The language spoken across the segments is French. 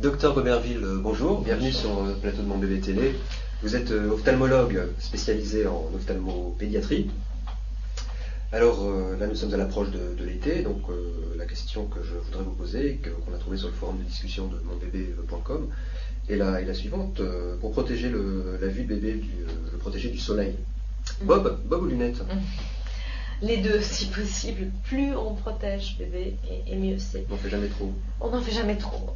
Docteur Goberville, bonjour, bienvenue sur le plateau de Mon Bébé Télé. Vous êtes ophtalmologue spécialisé en ophtalmopédiatrie. Alors là nous sommes à l'approche de l'été, donc la question que je voudrais vous poser, qu'on a trouvée sur le forum de discussion de monbébé.com, est la suivante. Pour protéger la vue de bébé, le protéger du soleil. Bob ou lunettes? Les deux, si possible. Plus on protège bébé, et mieux c'est. On n'en fait jamais trop. On n'en fait jamais trop.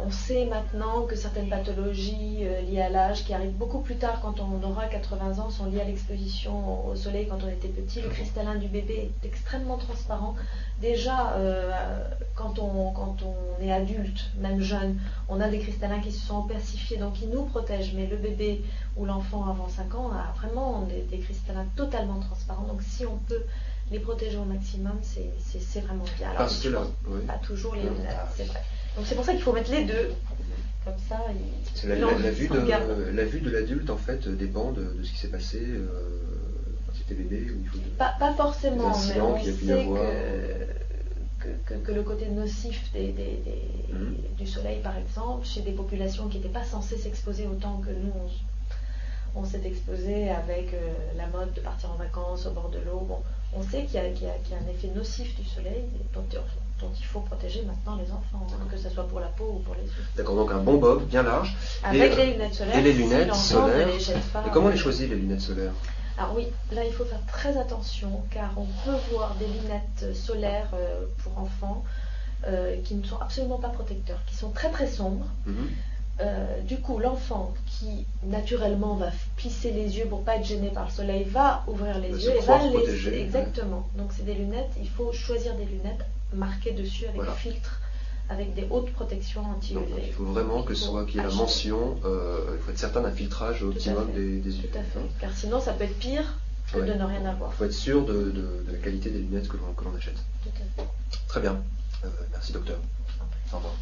On sait maintenant que certaines pathologies liées à l'âge, qui arrivent beaucoup plus tard quand on aura 80 ans, sont liées à l'exposition au soleil quand on était petit. Le cristallin du bébé est extrêmement transparent. Déjà, quand on est adulte, même jeune, on a des cristallins qui se sont opacifiés, donc ils nous protègent. Mais le bébé ou l'enfant avant 5 ans a vraiment des cristallins totalement transparents. Donc si on peut les protéger au maximum, c'est vraiment bien. Alors, parce que là, oui. Pas toujours les lunettes, c'est vrai. Donc c'est pour ça qu'il faut mettre les deux. Comme ça, la vue de l'adulte en fait dépend de ce qui s'est passé quand c'était bébé au niveau de pas forcément, mais on sait que le côté nocif du soleil, par exemple, chez des populations qui n'étaient pas censées s'exposer autant que nous, on s'est exposé avec la mode de partir en vacances au bord de l'eau. Bon, on sait qu'il y a un effet nocif du soleil dont il faut protéger maintenant les enfants, que ce soit pour la peau ou pour les yeux. D'accord, donc un bon bob bien large. Avec les lunettes solaires. Et les lunettes solaires. Ne les jette pas. Et comment on les choisit, les lunettes solaires? Alors oui, là il faut faire très attention, car on peut voir des lunettes solaires pour enfants qui ne sont absolument pas protecteurs, qui sont très très sombres. Du coup, l'enfant qui naturellement va plisser les yeux pour pas être gêné par le soleil va ouvrir les yeux et va les laisser. Exactement. Donc c'est des lunettes, il faut choisir des lunettes marquées dessus avec filtre, avec des hautes protections anti-UV. Il faut vraiment qu'il y ait la mention, il faut être certain d'un filtrage optimum des yeux. Tout à fait, car sinon ça peut être pire que de ne rien avoir. Il faut être sûr de la qualité des lunettes que l'on achète. Tout à fait. Très bien. Merci docteur. Au revoir.